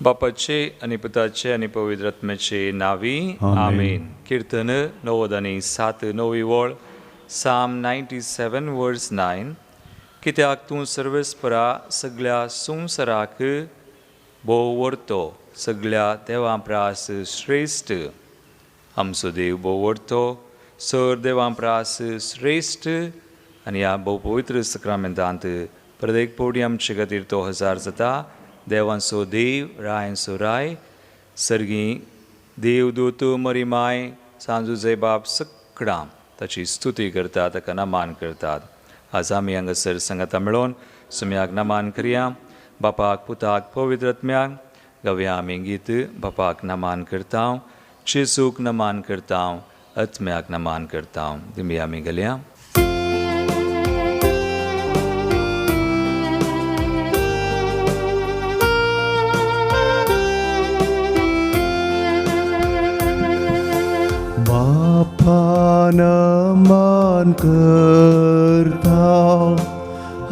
बापाचे आणि पुताचे आणि पवित्र आत्म्याचे नावी आमेन. कीर्तन 90 आणि 7 9वी वळ साम 97 वर्स 9. कित्याक तूं सर्वेस्परा सगळ्या संवसाराक भोव व्हरतो, सगळ्या देवां प्रास श्रेश्ठ. आमचो देव भोव व्हरतो, सर देवां प्रास श्रेश्ठ. आनी ह्या भोव पवित्र सक्रामेंतांत प्रत्येक पवडी आमचे खातीर तो हजार जाता. देवांचो देव, रायांचो राय, सर्गी देव दोत मरी माय, सांजुजे बाप सगळां ताची स्तुती करतात, ताका नमान करतात. आज आमी हांगासर सांगाता मेळोन सुम्याक नमान करया. बापाक, पुताक, पवित्र आत्म्याक गावया आमी गीत. बापाक नमान करता, जेसूक नमान करता, आत्म्याक नमान करता. तुमी आमी गेल्या. बापा नमन करता,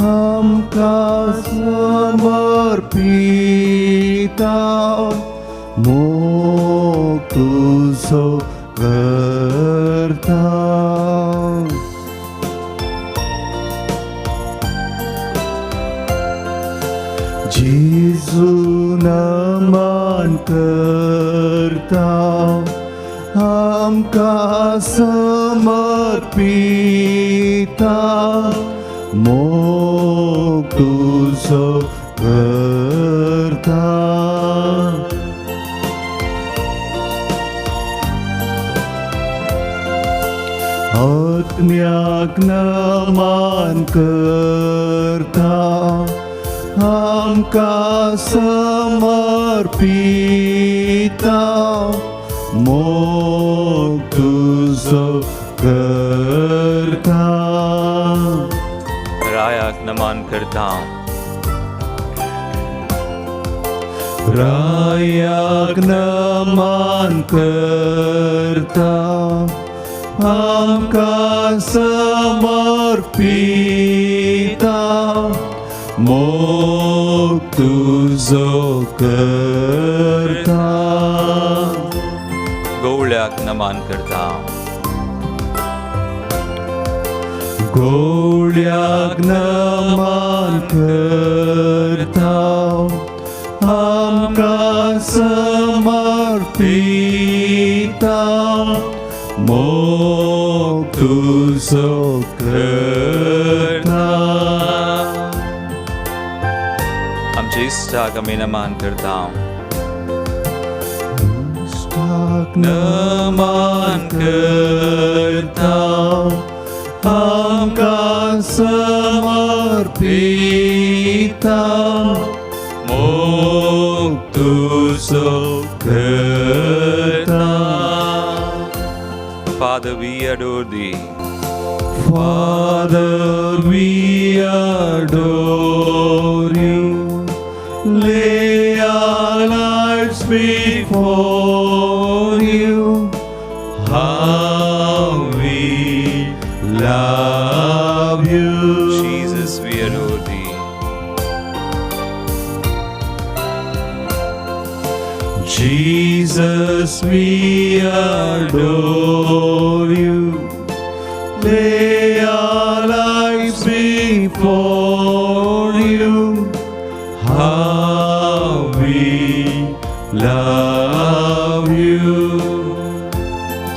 आमकां समर्पिता, मोग तुजो करता. जेजू नमन करता, आमकां समर्पिता, मोग तुजो करता. आत्म्याक नमन करता, आमकां समर्पिता, मोग तुजो करता. रायाक नमान करता. रायाक नमन करता, आमकां समर्पिता, मोग तुजो करता. गवळ्याक नमान करता. गवळ्याक नमन करता, आमकां समर्पिता, मोग तुजो करता. आमच्या इश्टाक आमी नमान करता. नमन करता, आमकां समर्पिता, मोग तुजो करता. Father, we adore thee. Father, we adore you. Lay our lives before you. How we love you. Jesus, we adore thee. Jesus, we adore you. Lay our lives before you. How we love you.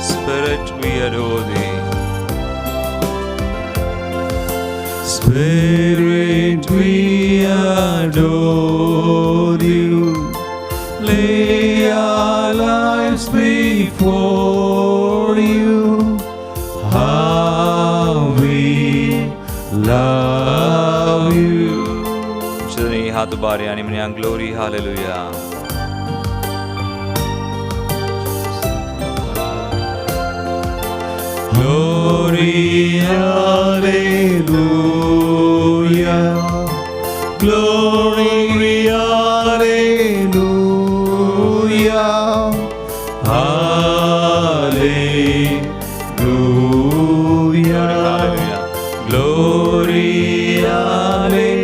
Spirit, we adore thee. Spirit, we adore you. Lay our lives before you. How we love you. Children, हाथ उबारे आणि म्हणया glory hallelujah. Glory, hallelujah. Glory, hallelujah. Hallelujah. Glory, hallelujah.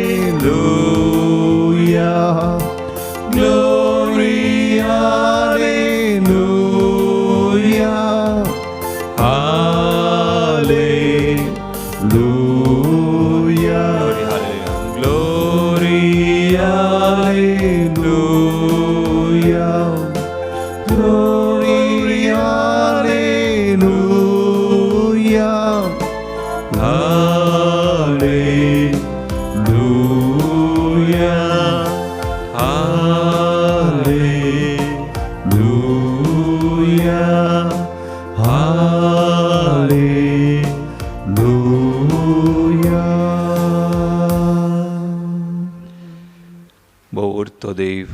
Glory, तो देव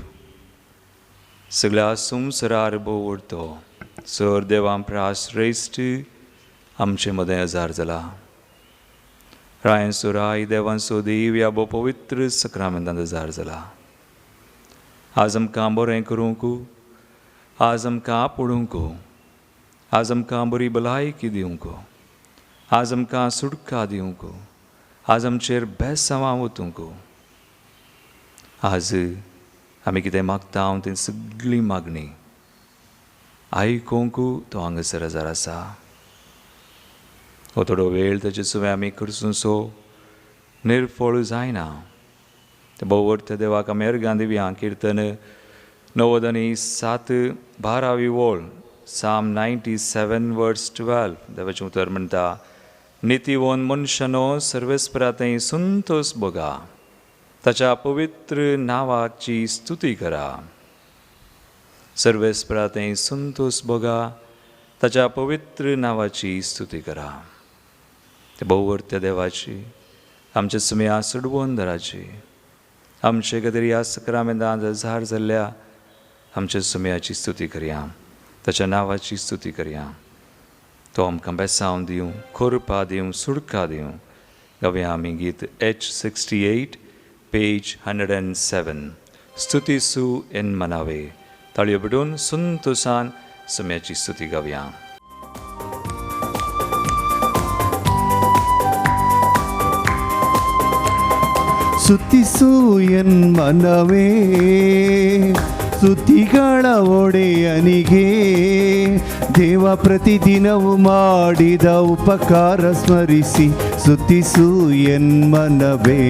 सगळ्या संवसारार भोव उरतो sir देवां प्राश्रेश्ट आमचे मदें हजार जाला रायसो राय देवांचो देव ह्या भोव पवित्र सक्रामेंतांत हजार जाला आज आमकां बरें करूंक आज आमकां पडूंक आज आमकां बरी भलायकी दिवंक आज आमकां सुटका दिवंक आज आमचेर बेसांवां वतूंक आज आमी कितें मागता हांव ती सगळी मागणी आयकोंक तो हांगासर हजार आसा हो थोडो वेळ ताचे सुवें आमी करसूसो निर्फळ जायना ते भोवत देवाक आमी अर्गां दिवया किर्तन 97:12 वोळ Psalm 97 verse 12 देवाचें उतर म्हणटा नितीवोन मनशानो सर्वेस्परांतय संतोष बघा ताच्या पवित्र नांवाची स्तुती करा सर्वेस्परांतय संतोष बघा ताच्या पवित्र नांवाची स्तुती करा ते भोववर्त्या देवाची आमचे सुम्या सडवून धराची आमचे खातीर ह्या सक्रामेंतांत हजार जाल्ल्या आमच्या सुम्याची स्तुती करया ताच्या नांवाची स्तुती करया तो आमकां बेसांव दिवं खोरपा दिवं सुडका दिवं गावया आमी गीत H68 पेज 107 स्तुतीसू एन मनावे ताळयो पडून संतोषान सुम्याची स्तुती गावया ಸ್ತುತಿಸು ಎನ್ ಮನವೇ ಸ್ತುತಿಗಳ ಒಡೆಯನಿಗೆ ದೇವ ಪ್ರತಿದಿನವೂ ಮಾಡಿದ ಉಪಕಾರ ಸ್ಮರಿಸಿ ಸ್ತುತಿಸು ಎನ್ ಮನವೇ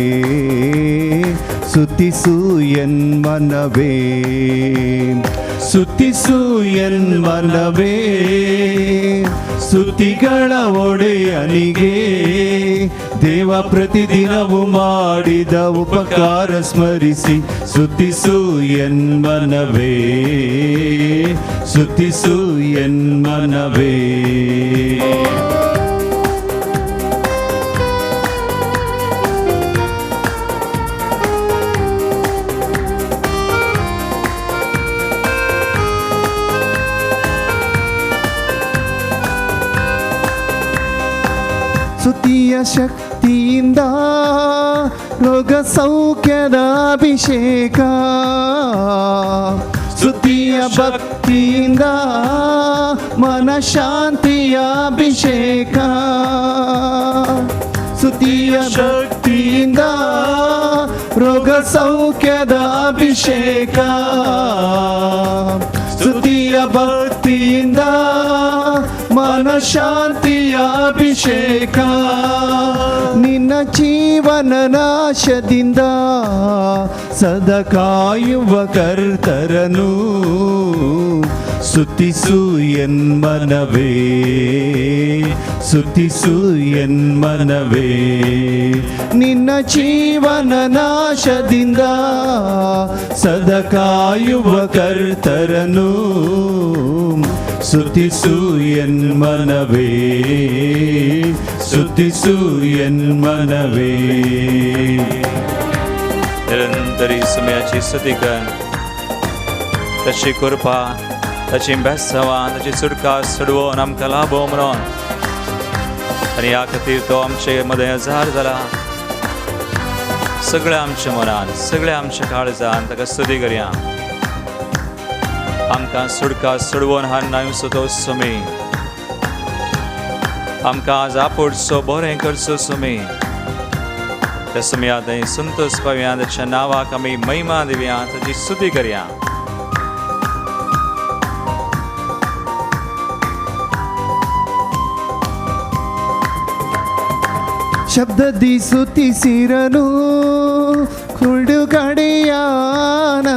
ಸ್ತುತಿಸು ಎನ್ ಮನವೇ ಸ್ತುತಿಸು ಎನ್ ಮನವೇ ಸ್ತುತಿಗಳ ಒಡೆಯನಿಗೆ ದೇವ ಪ್ರತಿದಿನವೂ ಮಾಡಿದ ಉಪಕಾರ ಸ್ಮರಿಸಿ ಸ್ತುತಿಸು ಎನ್ ಮನವೇ ಸ್ತುತಿಸು ಎನ್ ಮನವೇ ಸ್ತುತಿಯ ಶಕ್ತಿಯಿಂದ ರೋಗ ಸೌಖ್ಯದ ಅಭಿಷೇಕ ಸ್ತುತಿಯ ಭಕ್ತಿಯಿಂದ ಮನಶಾಂತಿಯ ಅಭಿಷೇಕ ಸ್ತುತಿಯ ಶಕ್ತಿಯಿಂದ ರೋಗ ಸೌಖ್ಯದ ಅಭಿಷೇಕ ಸ್ತುತಿಯ ಭಕ್ತಿಯಿಂದ ಮನಶಾಂತಿಯ ಅಭಿಷೇಕ ನಿನ್ನ ಜೀವನ ನಾಶದಿಂದ ಸದಾ ಕಾಯುವ ಕರ್ತರನು ಸ್ತುತಿಸು ಎನ್ ಮನವೇ ಸ್ತುತಿಸು ಎನ್ ಮನವೇ ನಿನ್ನ ಜೀವನ ನಾಶದಿಂದ ಸದಾ ಕಾಯುವ ಕರ್ತರನು ಸ್ತುತಿಸು ಎನ್ ಮನವೇ ಸ್ತುತಿಸು ಎನ್ ಮನವೇ निरंतरी सुम्याची स्तुती कर ताची कृपा ताची बेसांवां ताची सुटका सडवून आमकां लाभो म्हणून आनी ह्या खातीर तो आमचे मदें हजार जाला सगळ्या आमच्या मनान सगळ्या आमच्या काळजान ताका स्तुती करया आमकां सुटका सडवून हाडनासो तो सुमी आमकां आज आपोडचो बरें करचो सुमी त्या सुम्या थंय संतोष पावया ताच्या नांवाक आमी महिमा दिवया ताची स्तुती करया ಶಬ್ದದಿ ಸ್ತುತಿಸಿರನು ಕುರುಡು ಕಡೆಯ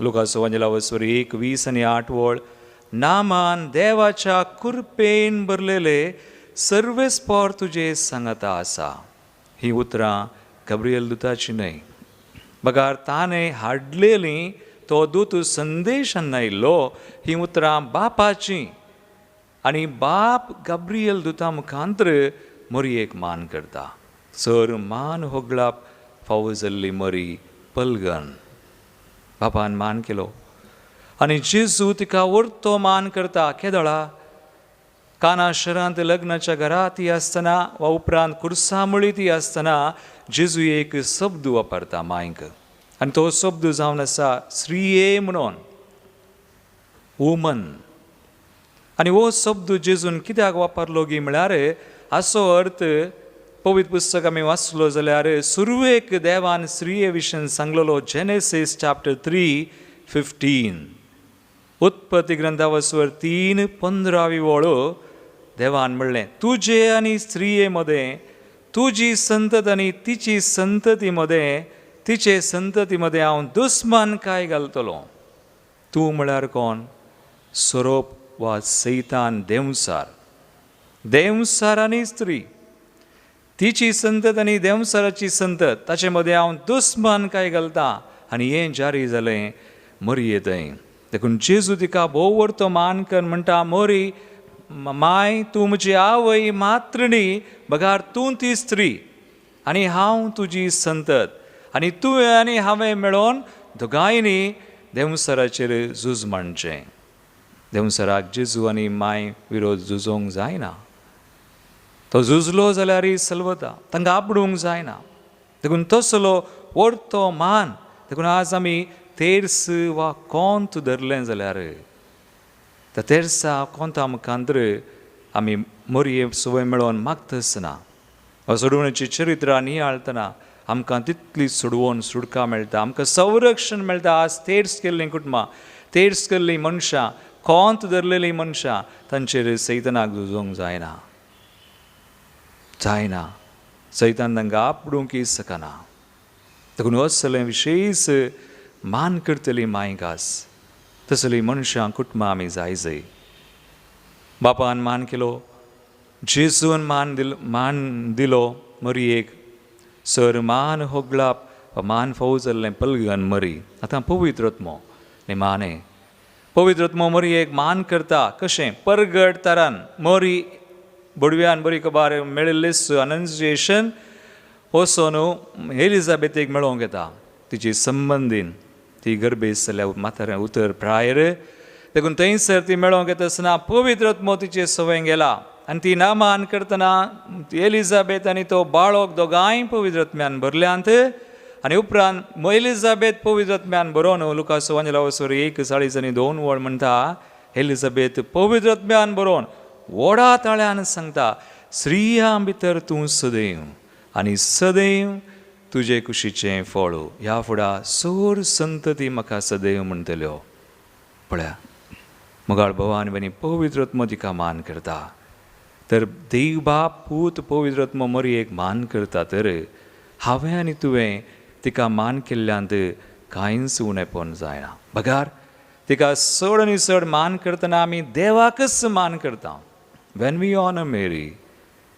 लुकाचो वंजला वसवर 1:20 आणि 8 वळ. नामान देवाच्या कृपेन भरलेले सर्वेस्पर तुझे सांगता आसा. ही उतरां गब्रियल दुताची न्हय. बगार ताणें हाडलेली तो दूत संदेशान आयिल्लो. ही उतरां बापाची आनी बाप गब्रियल दुता मुखांतर मरयेक मान करता. सर मान होगळाप फावो जाल्ली मरी पलगन बापान मान केलो आनी जेजू तिका व्हरतो मान करता. केदळा काना शहरांत लग्नाच्या घरात ती आसतना वा उपरांत कुर्सामळी ती आसतना जेजू एक शब्द वापरता मांयक आनी तो शब्द जावन आसा स्त्रिये म्हणून, वुमन. आनी हो शब्द जेजून कित्याक वापरलो गी म्हळ्यार असो अर्थ पवित्र पुस्तक आमी वाचलो जाल्यार सुरवेक देवान स्त्रिये विशयी सांगलेलो. Genesis chapter 3:15. उत्पत्ती ग्रंथा वचवर 3:15 वळो देवान म्हणलें तुजे आनी स्त्रिये मदें, तुजी संतत आनी तिची संतती मदें, तिचे संतती मदें हांव दुस्मानकाय घालतलो. तूं म्हळ्यार कोण? सोरोप वा सैतान, देवसार आनी स्त्री, तिची संतत आनी देवसाराची संतत ताचे मदें हांव दुस्मानकाय घालता. आनी हें जारी जालें मरये थंय. देखून जेजू तिका भोव व्हरतो मान कर म्हणटा मोरी माय तूं म्हजी आवय मात्रणी. बगार तूं ती स्त्री आनी हांव तुजी संतत आनी तुवें आनी हांवें मेळोन दोगांयनी देवसराचेर झूज मांडचें. देवसराक जेजू आनी माय विरोध झुजोवंक जायना. तो झुजलो जाल्यार सलवता, तांकां आपडूंक जायना. देखून तसलो व्हरतो मान. देखून आज आमी तेर्स वा कोंत धरलें जाल्यार त्या तेर्सा कोंता मुखांतर आमी मरये सवय मेळोन मागतना सोडवणेची चरित्रां नियाळतना आमकां तितली सोडवून सुडका मेळटा, आमकां संरक्षण मेळटा. आज तेर्स केल्लीं कुटुंबां, तेर्स केल्लीं मनशां, कोंत धरलेलीं मनशां तांचेर सैतानाक झुजोवंक जायना. सैतान तांकां आपडूंक सकना. देखून असलें विशेष मान करतली मांयक आस. तसलीं मनशां कुटुंबां आमी जाय. बापान मान केलो, जेजून मान दिलो मरयेक. सर मान होगळाप मान फावो जाल्लें पलगन मरी. आतां पवित्रत्मो निमाणें. पवित्रत्मो मरयेक मान करता. कशें? परगट तरान मरी बडव्यान बरी कबार मेळिल्लें अनन्सिएशन वचोन एलिझाबेथेक मेळोवंक येता. तिची संबंदीन ती गर्भेस जाल्या म्हाताऱ्या उतर प्रायर. देखून थंयसर ती मेळोवंक येता आसतना पवित्रत्मो तिचे सवय गेला आनी ती नामान करतना एलिझाबेथ आनी तो बाळक दोगांय पवित्रत्म्यान भरल्यांत. आनी उपरांत एलिझाबेथ पवित्रत्म्यान बरोवन लुकाचो वंजला वचोर 1:2 वळ म्हणटा एलिझाबेथ पवित्रत्म्यान बरोवन व्हडा ताळ्यान सांगता स्त्रियां भितर तूं सदैव आनी सदैव तुजे कुशीचें फळ. ह्या फुडा सोर संतती म्हाका सदैव म्हणटल्यो. पळया मुगाळ भवानी बनी पवित्रत्म तिका मान करता. तर देव बाप पूत पवित्रत्म मरयेक मान करता. तर हांवें आनी तुवें तिका मान केल्ल्यांत कांयच उणेपण जायना. बगार तिका चड आनी चड मान करतना आमी देवाकच मान करता. When we honor Mary,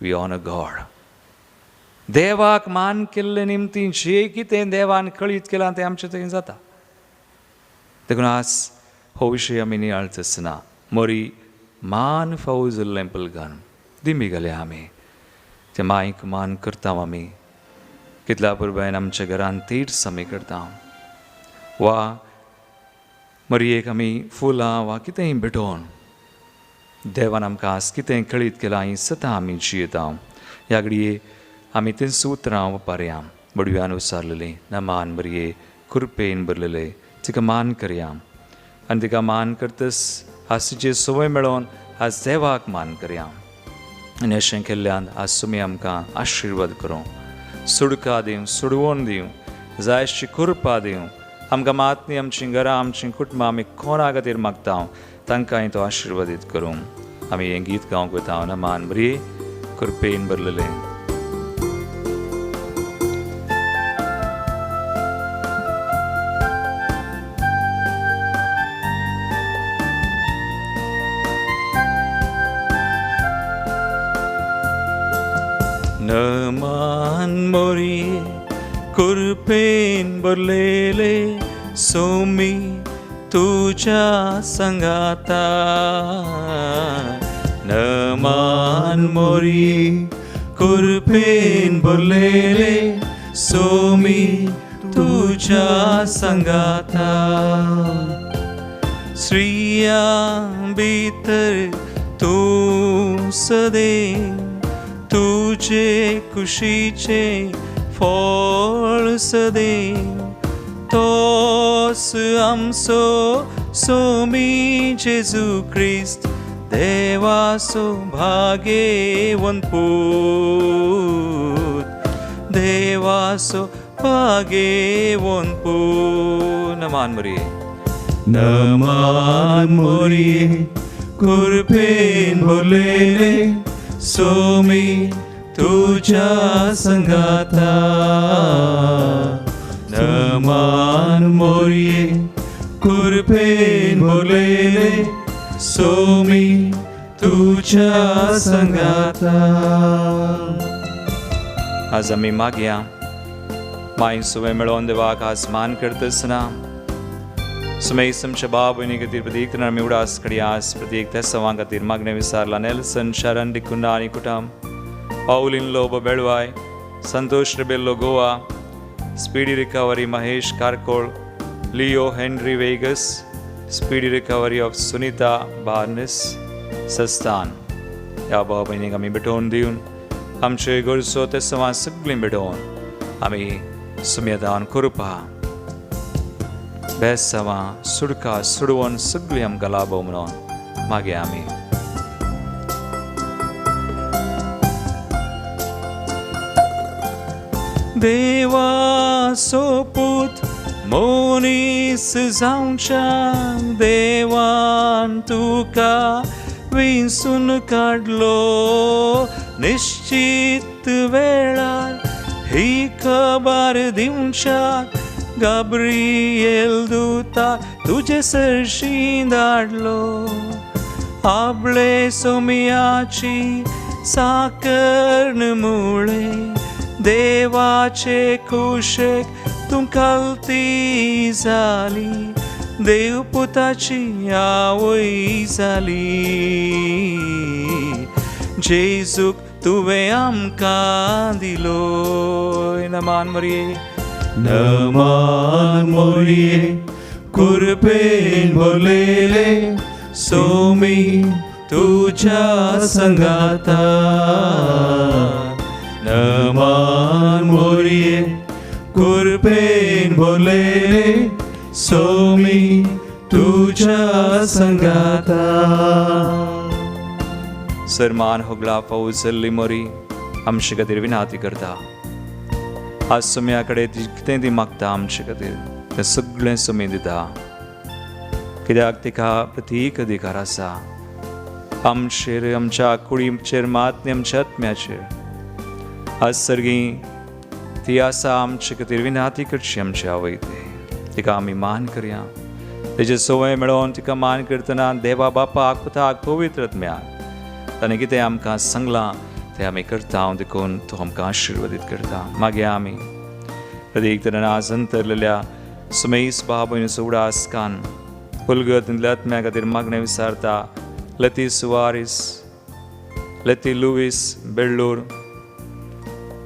we honor God. देवाक मान केल्ले निमती जे कितें देवान कळीत केलां तें आमचें थंय जाता. देखून आज हो विशय आमी नियाळच आसना. मरी मान फावो जाल्लें पलगन दिमी घाल्या आमी त्या मांयक मान करता. आमी कितल्या पुरबायन आमच्या घरान तेर्स आमी करता. वा मरयेक आमी फुलां वा कितेंय भेटोवन देवान आमकां आज कितें कळीत केलां ही सदां आमी जियेता. ह्या घडये आमी तें सुत्रां वापरया. बडव्यान उसारलेलीं नमान मरये कृपेन भरलेले तिका मान करया. आनी तिका मान करतस आज तिचे सवय मेळोवन आज देवाक मान करया. आनी अशें केल्ल्यान आज तुमी आमकां आशिर्वाद करूं, सुडका दिवं, सुडवण दिवं, जाय अशी कृपा दिवं. आमकां मातनी आमचीं घरां, आमचीं कुटुंबां आमी कोणा खातीर मागता तांकांय तो आशिर्वादीत करूं. आमी हें गीत गावंक वता. नमान मरये कृपेन भरलेलें. कृपेन भरलेले सोमी तुझ्या संगाता नमान मोरी कृपेन भरलेले सोमी तुझ्या संगाता स्त्रिया भीतर तू सदे तुझे खुशीचे फळ सदे तोस आमचो सोमी जेजू ख्रिस्त देवासो भाग्यवान पूत देवासो भाग्यवान पूत नमान मोरये नमान मोरये कृपेन भरलेले सोमी तुझ्या संगाता नमान मोरये कृपेन भरलेले सोमी तुझ्या संगाता. आज आम्ही मागया माई सुवे मेळोन देवाक आसमान करतसना सुमेय समच्या बाब आणि खातीर प्रतीक आमी उडास कडियास प्रतीक त्या सवां खातीर मागणे विसारला नेल्सन शरण डिकुंडा आणि कुटाम Pauline Lobo Belvai Santosh Rebello Goa speedy recovery Mahesh Karkal Leo Henry Vegas speedy recovery of Sunita Barnes सस्तान या बाब भयणीक आमी भेटोवन दिवन आमचे गरजो ते सवां सगळीं भेटोवन आमी सुमेदान कृपा बेसवा सुडका सुडवून सगळी आमकां लाभो म्हणून मागे आमी देवा सोपूत मोनीस जावच्या देवान तुका विंसून काडलो निश्चित वेळार ही खबर दिवच्या गाब्रिएल दूता तुझे सरशी धाडलो आपले सोमियाची साकर्ण मुळे देवाचे कुशेक तूं खालती जाली देवपुताची आवय जाली जेजूक तुवें आमकां दिलो नमान मोरये नमान मोरये कृपेन भरलेले सोमी तुझ्या संगाता नमान मोरये कृपेन भरलेले सोमी तुझ्या संगाता. सरमान होगला पाऊस जल्ली मोरी आमचे खातीर विनाती करता आज सुम्या कडेन कितें ती मागता आमचे खातीर तें सगळें सुमी दिता कित्याक तिका प्रतीक अधिकार आसा आमचेर आमच्या कुडीचेर मात आमच्या आत्म्याचेर आज सर्गी ती आसा आमचे खातीर विनाती करची आमची आवय तिका आमी मान करया तेजे सवय मेळोवन तिका मान करतना देवा बापाक पुताक पवित्र आत्म्याक ताणें कितें आमकां सांगलां तें आमी करता हांव देखून तो आमकां आशिर्वादीत करता मागे आमी प्रतीक तरेन आज अंतरलेल्या सुमेस बाबूनचो उडासकान पुलगत आत्म्या खातीर मागणें विसारता लती सुवारीस लती Lewis Bellur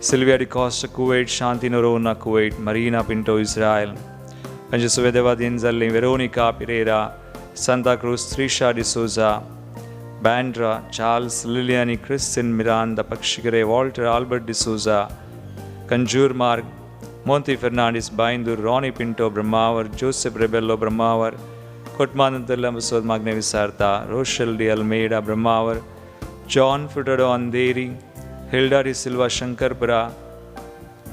Sylvia D'Costa Kuwait Shanti Noronha Kuwait Marina Pinto Israel तांचे सुवेदेवादीन जाल्लीं Veronica Pereira Santa Cruz Trisha D'Souza Bandra Charles Liliani Kristin Miranda Pakshikere Walter Albert D'Souza Kanjur Marg Monty Fernandes Byndoor Ronnie Pinto Brahmavar Joseph Rebello Brahmavar कोटमानंतरला बसोद मागणे विसारता Rochelle de Almeida Brahmavar John Furtado Andheri Hilda de Silva Shankarpura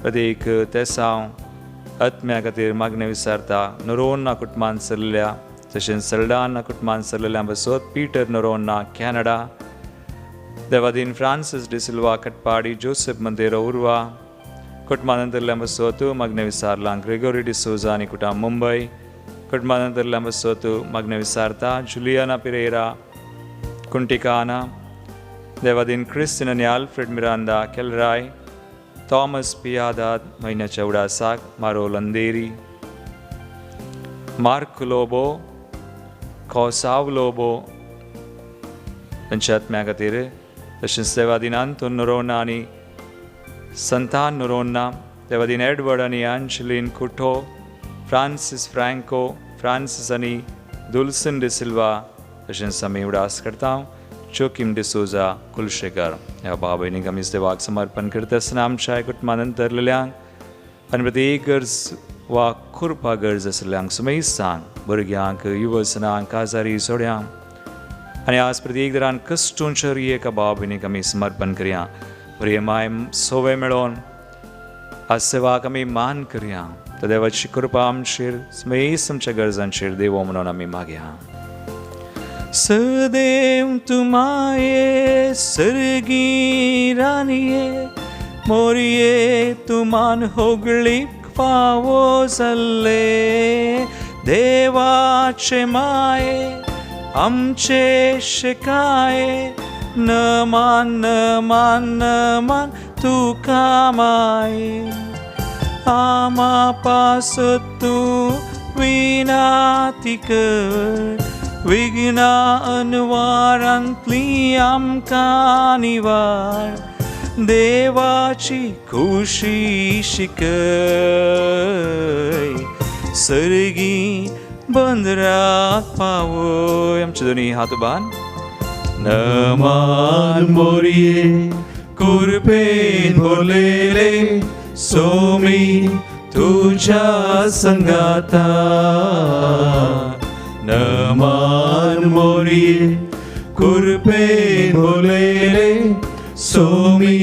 प्रतीक तेसांव आत्म्या खातीर मागणे विसारता नोरोन्ना कुटुंबान सरलेल्या तशेंच सल्डाना कुटुंबान सरलेल्या बसोद पीटर नोरोन्ना कॅनडा देवादीन Francis de Silva Katpadi Joseph मंदेरो उर्वा कुटुंबानंतरल्या बसोद मागणे विसारला ग्रेगोरी डिसोजा आनी कुटाम मुंबय कुटुंबानंतरल्या बसोद मागणे विसारता जुलियाना पिरेरा कुंटिकाना देवादीन क्रिस्टिन आनी आल्फ्रेड मिरांदा केलराय थॉमस पियादाद महिन्याच्या उडासाक मारोल अंधेरी, मार्क लोबो, कौसाव लोबो तांच्या आत्म्या खातीर, तशेंच देवा दिनान तो नोरोना आनी संतान नोरोना, देवा दिन एडवर्ड आनी आंजलीन कुठो, फ्रांसीस फ्रँको, फ्रांसीस आनी दुल्सन डि सिल्वा, तशेंच आमी उडास करता जोकिम डिसोजा कुलशेकर ह्या भाव भयणीक आमी देवाक समर्पण करता आसतना आमच्या कुटुंबांत तरलेल्यांक आनी प्रत्येक गरज वा खुरपा गरज आसलेल्यांक सुमेस्तांक, भुरग्यांक, युवसनांक, आजारी सोड्यांक आनी आज प्रत्येक दरान कश्टूंच्या एका भाव भयणीक आमी समर्पण करया. बरे माय सोवे मेळोन आज सेवाक आमी मान करया. तर देवाची कृपा आमचेर समेस्त आमच्या गरजांचेर देवो म्हणून आमी मागया. सदैव तुमाये सर्गी रानिये मोरये तुमान होगळीक फावो जाल्ले देवाचे माये आमचे शिकाये न मान तुका माये आमा पासत तू विनाती कर विघ्ना अनवारांतली आमकां निवार देवाची खुशी शिकय सर्गी बंदराक पावय. आमचे दोनी हात बांद. नमान मोरये कुरपेन भरलेले सोमी तुझ्या संगाता नमान मोरये कुरपेन भरलेले सोमी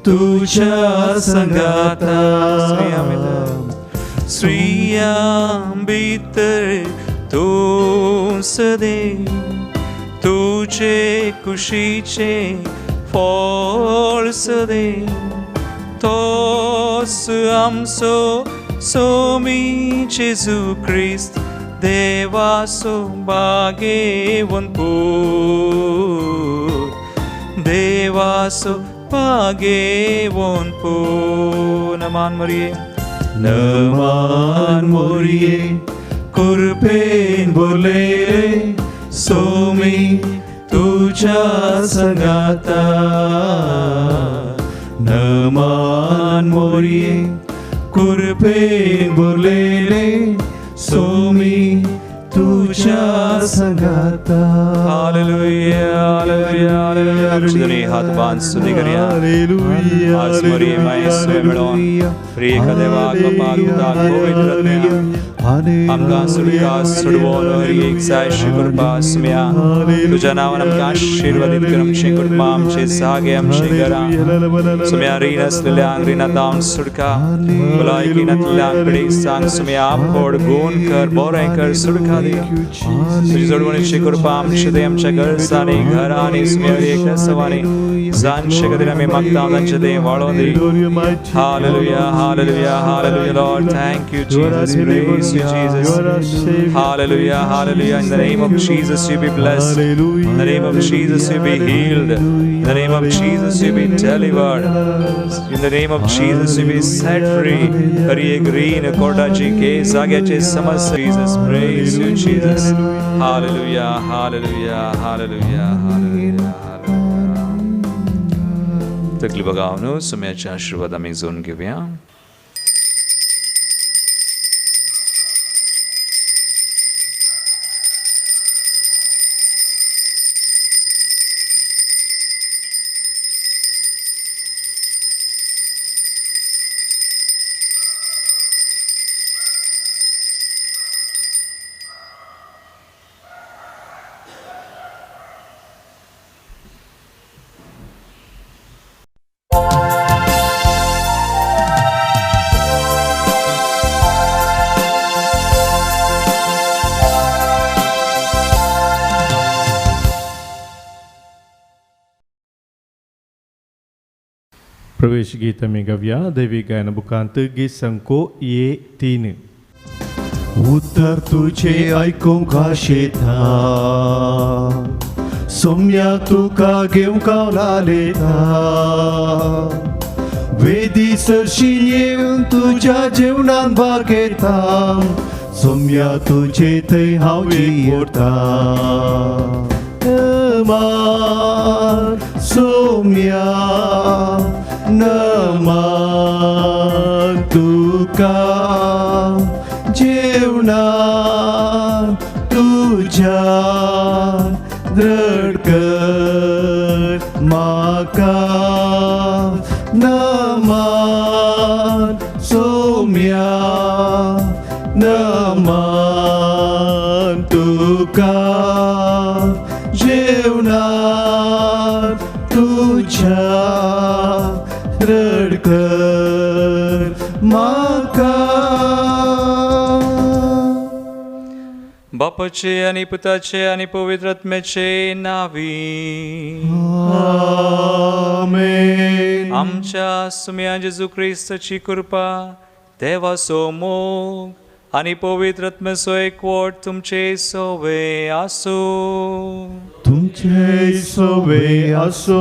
तुझ्या संगाता स्त्रियां भितर तू सदैव तुझे कुशीचे फळ सदैव तोच आमचो सोमी जेजू ख्रिस्त देवाचो भागेवंतपूत देवाचो भागेवंतपूत. नमान मोरये नमान मोरये कुरपेन भरलेले सोमी तुझ्या संगाता नमान मोरये कुरपेन भरलेले सोमी तुझ्या संगाता. Hallelujah hallelujah hallelujah. दोन्ही हात बांध स्तुती करूया. आज मोरये माये सोय मेळोन प्रिय देवाक बापाक उदाक पवित्र आमकां सुटका सोडवून हरी एक जायशी कृपा सुम्या तुझ्या नावान आमकां आशीर्वादीत कर. आमचे कुटुंब आमचे जागे आमचे घरां सुम्या रीण आसलेल्यांक रिणांतावन सुटका भलायकीनांतल्यान कडेक सांग सुम्या आपोड गुण कर बरें कर सुटका दे. तुजी जोडवणीची कृपा आमचे दे आमच्या गरजांनी घरांनी सुम्या एक सवानी जाणचे खातीर आमी मागता तांचे दे वाळोवन दी. Hallelujah hallelujah hallelujah Lord thank you Jesus praise you Jesus. Hallelujah, hallelujah. In the name of Jesus you be blessed. In the name of Jesus you be healed. In the name of Jesus you be delivered. In the name of Jesus you be set free. Hari green kotachi ke zagyache samas Jesus. Praise you Jesus. Hallelujah, hallelujah, hallelujah, hallelujah, hallelujah. तकली बघावनो सुम्याचे आशीर्वाद आमी घेऊन घेऊया. प्रवेश गीत में गव्या देवी गायन बुकांत गीत संको ये 3. उत्तर तुझे ऐकूंक आशेता सोम्या तुका घेवंक लालेता वेदी सरशीन येवन तुझ्या जेवणात भाग घेता सोम्या तुझे थंय हांव जियेता नमान सोम्या नमान तुका जेवणा तुझ्या दृढ कर म्हाका नमान सोम्या नमान तुका जेवणात तुझ्या दृढ कर म्हाका बापाचे आणि पुताचे आणि पवित्र आत्म्याचे नावी आमेन. आमच्या सुम्या जेजू ख्रिस्ताची कृपा देवाचो मोग आणि पवित्र आत्म्याचो एकवट तुमचे सोवे आसो तुमचे सोबे असो.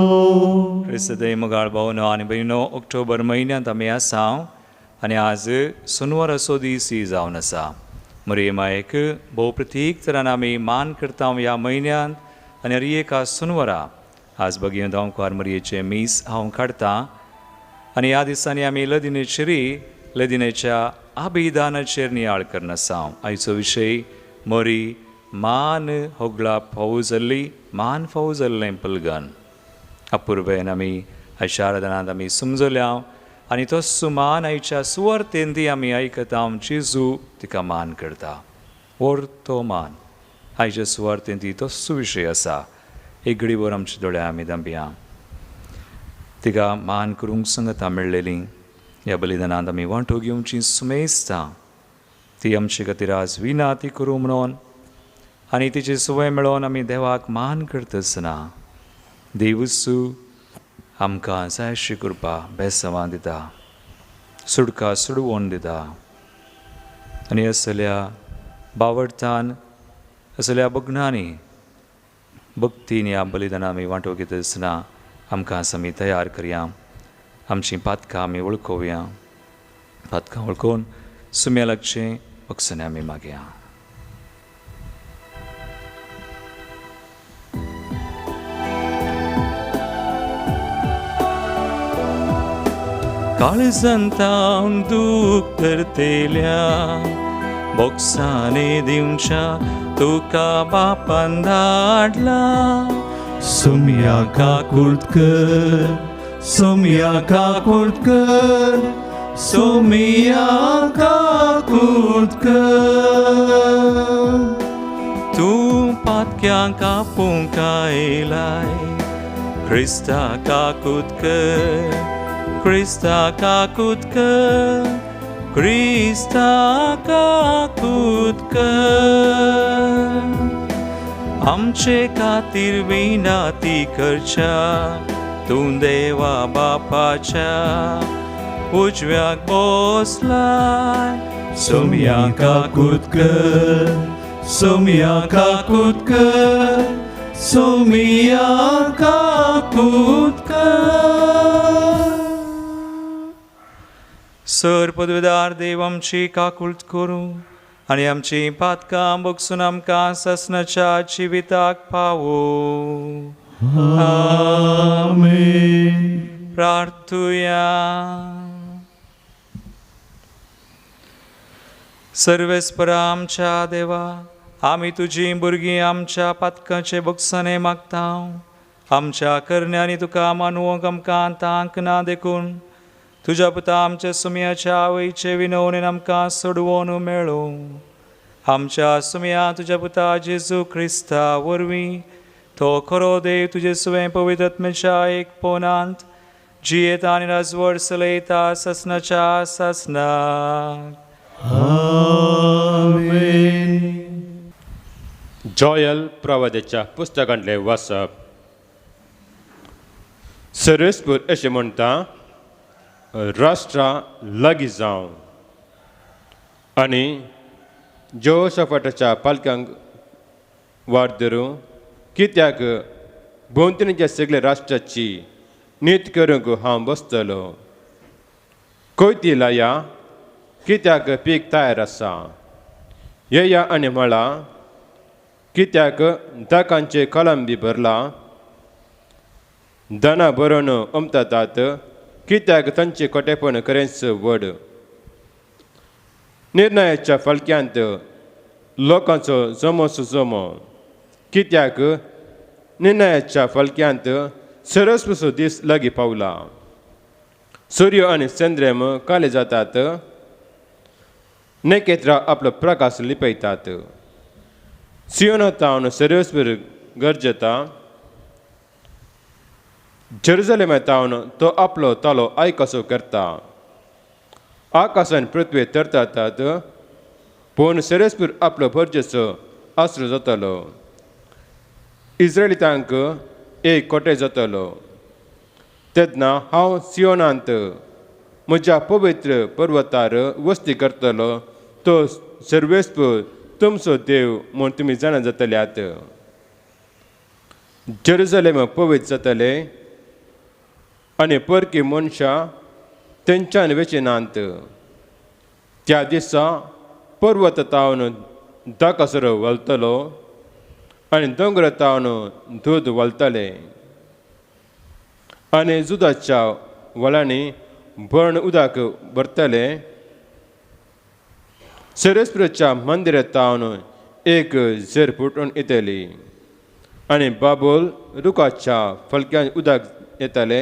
ख्रिस्तदय मगाळ भावनो आणि बहिणो ऑक्टोबर महिन्यांत आमी आसा आणि आज सोनवार असो दीस ही जावन आसा मरियमायेक भोव प्रतीक तरान आमी मान करता ह्या म्हयन्यांत आनी हर एका सोनवारा आज बगीन दावकार मरियेचे मीस हांव काडटा आनी ह्या दिसांनी आमी लदिनेच्या आभिदानाचेर नियाळ करन आसा. आयचो विशय मरी मान होगळा फावू जाल्ली मान फावू जाल्लें पलगन अपुर्बेन आमी आयच्या आराधनांत आमी समजल्या आनी तो सुमान आयच्या सुवार्तेन ती आमी आयकता जेजू तिका मान करता ओर तो मान आयच्या सुवार्तेन ती तोच विशय आसा. एक घडीभर आमच्या दोळ्या आमी दांबिया तिका मान करूंक संगता मेळ्ळेली ह्या बलिदानांत आमी वांटो घेवची सुमेस्ता ती आमचे खातीर आज विना ती करूं म्हणून आनी तिची सुवाय मेळोवन आमी देवाक मान करता आसतना देवूसू आमकां जाय अशी कृपा बेसवां दिता सुडका सुडवण दिता आनी असल्या बावडतान असल्या बग्नांनी भक्तीन ह्या बलिदानां आमी वांटो घेता आसतना आमकां आमी तयार करया आमची पातकां आमी वळखोवया पातकां वळखोवन सुम्या लागचें वखसने आमी मागया. काळजांतावन दूख धरतेल्या बोक्सांनी दिवच्या तुका बापान धाडला सोम्या काकुर्तकर सोम्या काकुर्तकर सोम्या काकुर्तकर तूं पातक्यांक कापूंक आयलाय क्रिस्ता काकुतकर क्रिस्ता काकुतकर क्रिस्ता काकुतकर आमचे खातीर विनाती करच्या तूं देवा बापाच्या उजव्याक बसलाय सोम्या काकुतकर सोम्या काकुतकर सोम्या काकुतकर. सर पदवीदार देव आमची काकुळट करूं आनी आमची पातकां बगसून आमकां ससनाच्या जिविताक पावो. आमेन. प्रार्थुया. सर्वेस्परा आमच्या देवा आमी तुजी भुरगीं आमच्या पातकांचे बगसणे मागता आमच्या करण्यांनी तुका मानवंक आमकां तांक ना देखून तुज्या पुता आमच्या सुम्याच्या आवयचे विनवणेन आमकां सोडवून मेळो. आमच्या सुम्या तुज्या पुता जेजू क्रिस्ता वरवीं तो खरो देव तुजे सुवें पवित्र आत्म्याच्या एक पोनांत जियेता आनी राजवड चलयता ससनाच्या ससनाक. आमेन. जोयल प्रवादेच्या पुस्तकांतले वाचप. सर्वेस्पूर अशें म्हणटा राष्ट्रां लागीं जावं आनी जोशफाटाच्या पालकांक वाट धरूं कित्याक भोंवतणीच्या सगळ्या राष्ट्राची नीत करूंक हांव बसतलो. कोयती लाया कित्याक पीक तयार आसा येया आनी मळा कित्याक दाकांचे कलम बी भरला दाना बरोवन उमतात कित्याक तांचे कोटेपण खरेंच व्हड निर्णयाच्या फाटल्यान लोकांचो जमो कित्याक निर्णयाच्या फाटल्यान सरस्वसो दीस लागीं पावला सूर्य आनी चंद्रेम काले जातात नखेत्रां आपलो प्रकाश लिपयतात सियोनातावन सरस्वर गरजता जेरुसलेमातावन तो आपलो तालो आयकसो करता आकाशान पृथ्वी तरतात पूण सरस्वर आपलो भरजेचो आसरो जातलो इस्रायलितांक एक कोटे जातलो तेन्ना हांव सियोनांत म्हज्या पवित्र पर्वतार वस्ती करतलो तो सर्वेस्पर तुमचो देव म्हूण तुमी जाणा जातल्यात जेरुसलेम पवित्र जातले आनी परकी मनशां तेंच्यान वेचिनांत त्या दिसा पर्वत तावन दाकासरो वलतलो आनी दोंगर तावन दूद वलतले आनी जुदाच्या वळांनी भरण उदक भरतले सरस्वराच्या मंदिरांत तावन एक झर फुटून येतली आनी बाबूल रुखाच्या फलक्यान उदक येतले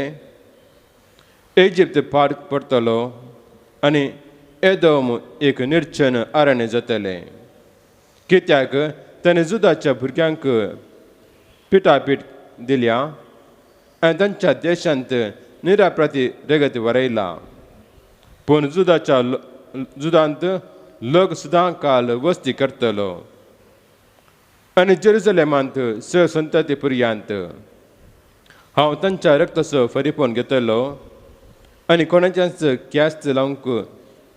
इजिप्त पाड पडटलो आनी एदोम एक निर्जन अरण्य जातले कित्याक ताणें जुदाच्या भुरग्यांक पिठापीठ दिल्या आनी तांच्या देशांत निराप्रती रगत वरयला पूण जुदांत लोक सदां काल वस्ती करतलो आनी जेरुसलेमांत संतती पर्यंत हांव तांच्या रक्ताचो फरीपण घेतलो आनी कोणाच्याच क्यास्त लावंक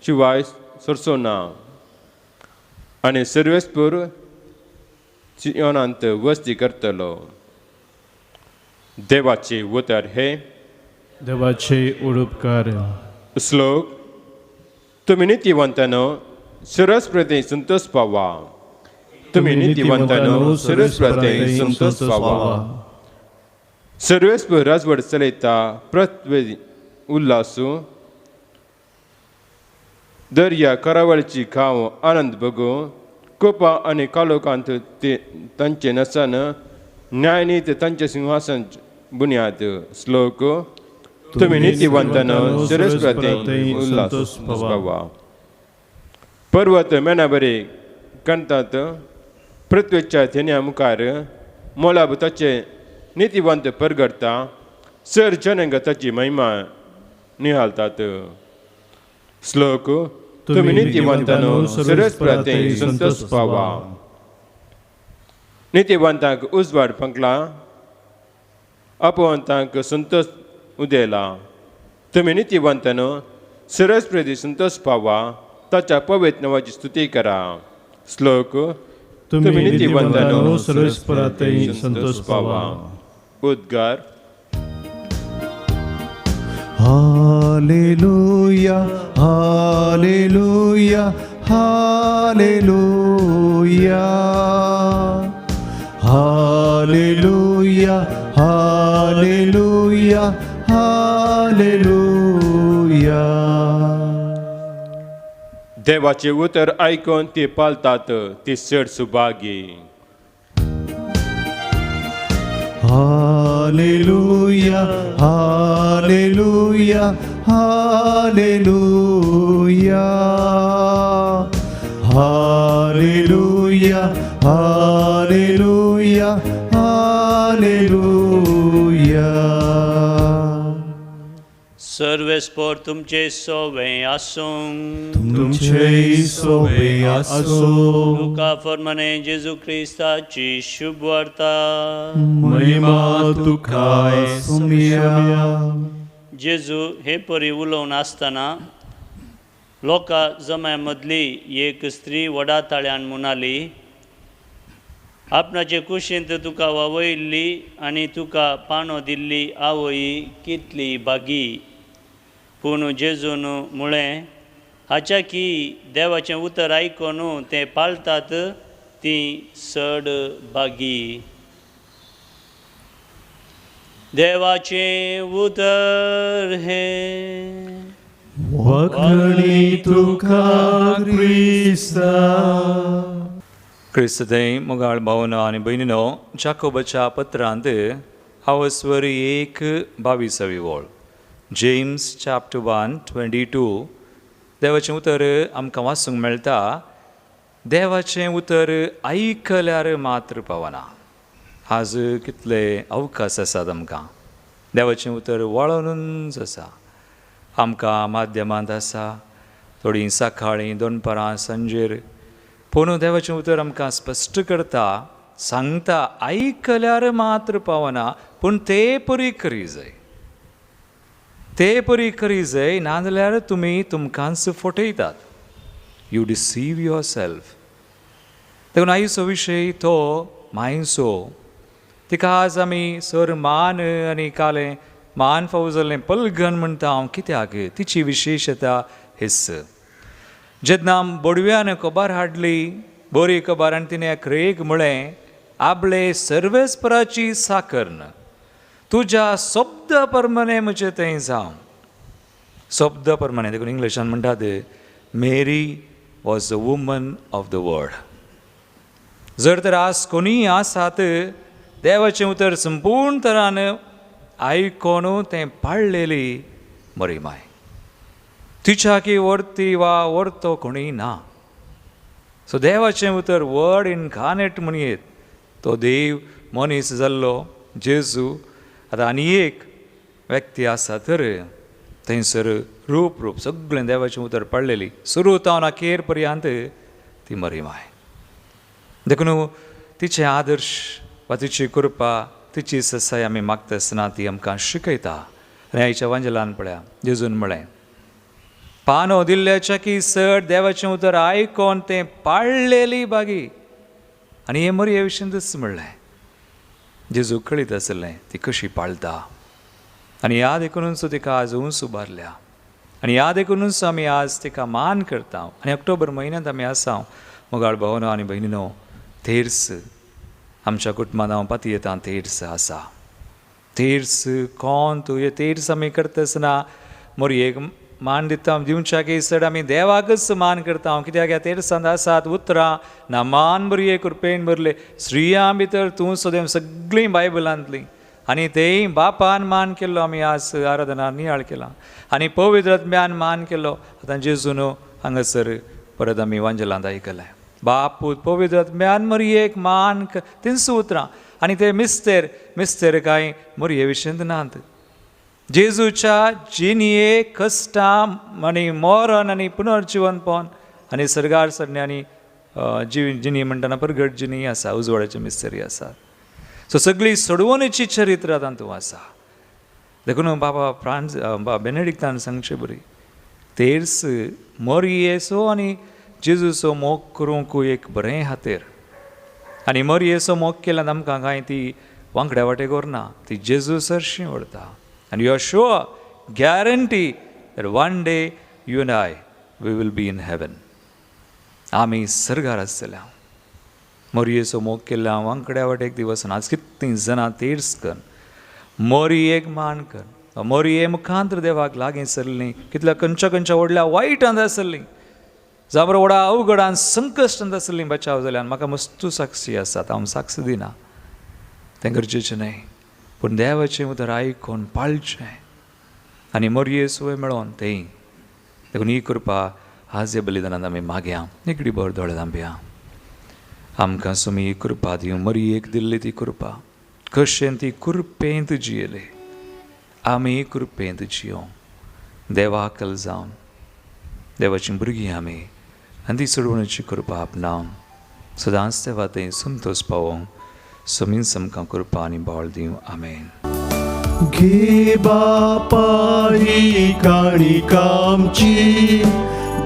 शिवाय सरसोना आनी सर्वेस्पर सियोनांत वस्ती करतलो देवाची उतर हे देवाचे उडुपकार श्लोक तुमी नितीवंतानो सरस्वती संतोष पावा तुमी नितीवंतानो सरस्वती संतोष पावा सर्वेस्पर राजवट चलयता पृथ्वी उल्हासू दर्या करावळची खाव आनंद बगो कोपा आनी कालोकांत ते तांचे नसन न्यायनीत तांचे सिंहासन बुन्याद श्लोक तुमी नितीवंतानो सरस्वती उल्हास पावा पर्वत मेना बरे कांतात पृथ्वीच्या थेन्या मुखार मोलाब ताचे नितीवंत परगडता सर जनांक ताची महिमा निहालतात श्लोक तुमी नितीवंतानो सरस्वती संतोष पावा नितीवंतांक उजवाड पंकला अपवंतांक संतोष उदेला तुमी नितीवंतानो सरस्वती संतोष पावा ताच्या पवित्र नावाची स्तुती करा श्लोक तुमी नितीवंतानो सरस्वती संतोष पावा उद्गार hallelujah hallelujah hallelujah hallelujah hallelujah hallelujah देवाचे उतर ऐकून ती पालतात ती चड सुभागी hallelujah hallelujah hallelujah hallelujah hallelujah hallelujah सर्वेस्पर तुमचे सोवे आसूं तुमचे सोबे आसो लुका फर्माने जेजू ख्रिस्ताची शुभ वार्ता महिमा तुकाय सुमिया जेजू हे परी उलोवन आसतना लोकां जम्या मदली एक स्त्री वडा ताळ्यान म्हणाली आपणाचे कुशींत तुका वावयल्ली आनी तुका पानो दिल्ली आवय कितली बागी पूण जेजून म्हळें हाच्या की देवाचें उतर आयकोन ते पाळटात ती चड बागी. देवाचें उतर हे वखणी तुका क्रिस्ता. क्रिस्तदय मुगाळ भावना आनी भयणीनो, जाकोबाच्या पत्रांत हांव 1:22 वोळ जेम्स चॅप्टर 1:22 देवाचें उतर आमकां वाचूंक मेळटा. देवाचें उतर आयकल्यार मात्र पावना. आज कितले अवकाश आसात आमकां. देवाचें उतर वळोनूच आसा. आमकां माध्यमांत आसा, थोडीं सकाळीं दनपारां सांजेर. पूण देवाचें उतर आमकां स्पश्ट करता, सांगता आयकल्यार मात्र पावना, पूण ते परी करी जाय. ते परी करी जाय, नाजाल्यार तुमी तुमकांच फटयतात. You deceive yourself. देखून आयचो विशय तो मायसो. तिका आज आमी सर मान आनी कालें मान फावो जाल्लें पलगन म्हणटा हांव. कित्याक? तिची विशेशता हेस. जेन्ना बोडव्यान खबर हाडली, बरी खबर, आनी तिणें क्रेग म्हळें, आपले सर्वेस्पराची साकर्न तुज्या शब्द प्रमाणे म्हजें तें जावं. शब्द प्रमाणे देखून इंग्लिशान म्हणटात Mary was a woman of the world. जर तर आज कोणीय आसात देवाचें उतर संपूर्ण तरान आयकोन तें पाळलेली मरी माय. तिच्या की वर्ती वा वर्तो कोणीय ना. सो देवाचें उतर वर्ड इनकार्नेट म्हणयेत. तो देव मनीस जाल्लो जेजू. आतां आनी एक व्यक्ती आसा तर थंयसर रूप सगळें देवाचें उतर पडलेली सुरू जावन अखेर पर्यंत ती मरी माय. देखून तिचे आदर्श वा तिची कृपा, तिची ससाय आमी मागता आसतना ती आमकां शिकयता. आनी आयच्या वांजलान पळया, जेजून म्हळें, पानो दिल्ल्याच्या की सड देवाचें उतर आयकोन तें पाळलेली बागी. आनी हे मरये विशींच म्हणलें. जेजू कळीत आसलें ती कशी पाळटा. आनी ह्या देखूनच तिका आज उंच उबारल्या. आनी ह्या देखूनच आमी आज तिका मान करता. आनी ऑक्टोबर म्हयन्यांत आमी आसा. मोगाळ भावनो आनी भयणीनो, तेर्स आमच्या कुटुंबांत हांव पाती येता. तेर्स आसा. तेर्स कोण तूं? हे तेर्स आमी करता आसतना मरयेक मान दिता. दिवच्या की सड आमी देवाकच मान करता. कित्याक ह्या तेर्सांत आसात उतरां ना मान बरये कृपेन भरले स्त्रियां भितर तूं सदैव सगळीं बायबलांतलीं. आनी तेय बापान मान केल्लो आमी आज आराधना नियाळ केला. आनी पवित्र आत्म्यान मान केल्लो आतां जेजून हांगासर परत आमी वांजलांत आयकलें. बापूत पवित्र आत्म्यान मरयेक मान तिनस उतरां. आनी ते मिस्तेर कांय मरये विशींत नात. जेजूच्या जिणयेक कश्टां आनी मरण आनी पुनर्जिवनपण आनी सर्गार सरणे आनी जिणी म्हणटना परगट जिणी आसा, उजवाडाचे मिस्तेरी आसात. सो सगळीं सोडवणेची चरित्रां तातूंत आसा. देखून बाबा बेनेडिक्तान सांगचे बरी, तेर्स मरयेचो आनी जेजूचो मोग करूंक एक बरें हातेर. आनी मरयेचो मोग केल्यान आमकां कांय ती वांकड्या वाटेक व्हरना, ती जेजू सरशी व्हरता. आनी you are sure, guarantee that one day you and I, we will be in heaven. आमी सर्गार आसतल्या. मरयेचो मोग केल्ल्या वांकड्या वाटेक ती वचना. आज कितलीं जाणां तेर्स कर, मरयेक मान कर. मरये मुखांतर देवाक लागीं सरलीं, कितल्या खंयच्या व्हडल्या वायटांत आसलीं, जावं बरो व्हडा अवघडान संकश्टांत आसलीं बचाव जाल्यान म्हाका मस्तू साक्षी आसात. हांव साक्ष दिना, तें गरजेचें न्हय. पूण देवाचें उतर आयकोन पाळचें आनी मरये सुवाय मेळोन तें. देखून ही कृपा आज हे बलिदानांत आमी मागया. निगडी बोर दोळे धांपया. आमकां सुमी ही कृपा दिवं. मरयेक दिल्ली ती कृपा, कशें ती कृपेंत जियेले, आमी कृपेंत जियों. देवाकल जावन देवाचीं भुरगीं आमी आनी ती सोडवणेची कृपा आपणावन सदांच देवा थंय संतोश पावोंक समीच आमकां कृपा आनी बळ दिवं. आमेन. घे बापा ही काणिका आमची,